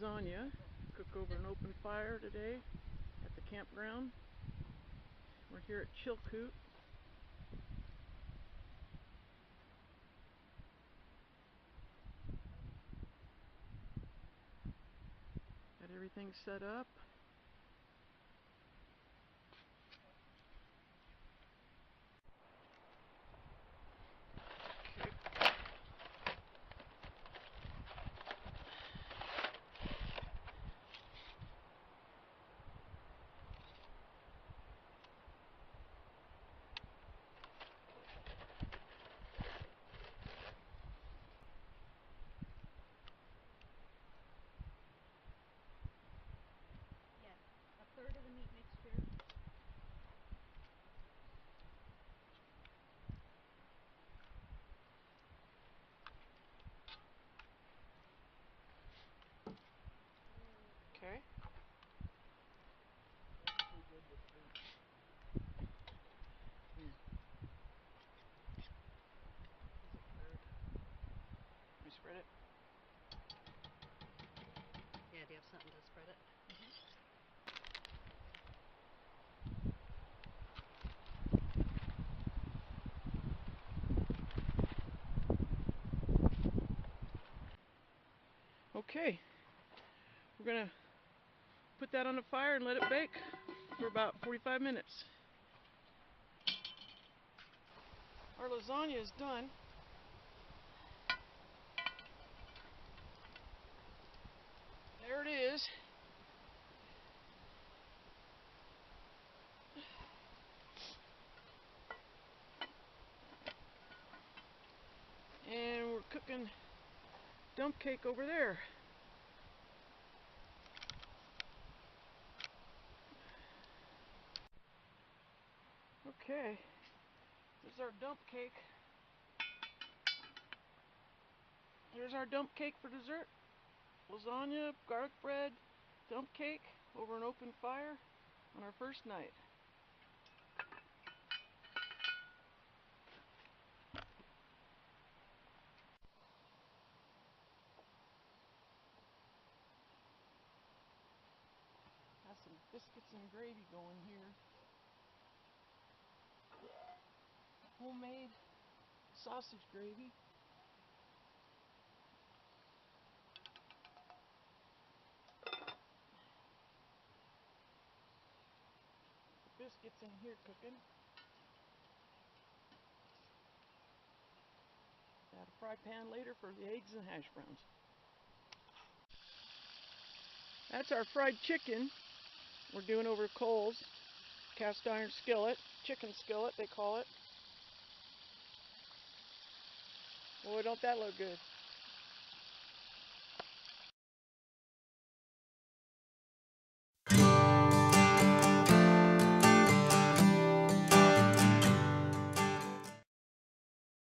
lasagna. Cook over an open fire today at the campground. We're here at Chilcoot. Got everything set up. A third of the meat mixture. Okay. We spread it? Yeah, do you have something to spread it? Okay. We're gonna put that on the fire and let it bake for about 45 minutes. Our lasagna is done. There it is. And we're cooking dump cake over there. Okay, this is our dump cake. Here's our dump cake for dessert. Lasagna, garlic bread, dump cake over an open fire on our first night. Got some biscuits and gravy going here. Homemade sausage gravy. Biscuits in here cooking. Got a fry pan later for the eggs and hash browns. That's our fried chicken. We're doing over coals. Cast iron skillet. Chicken skillet, they call it. Boy, don't that look good.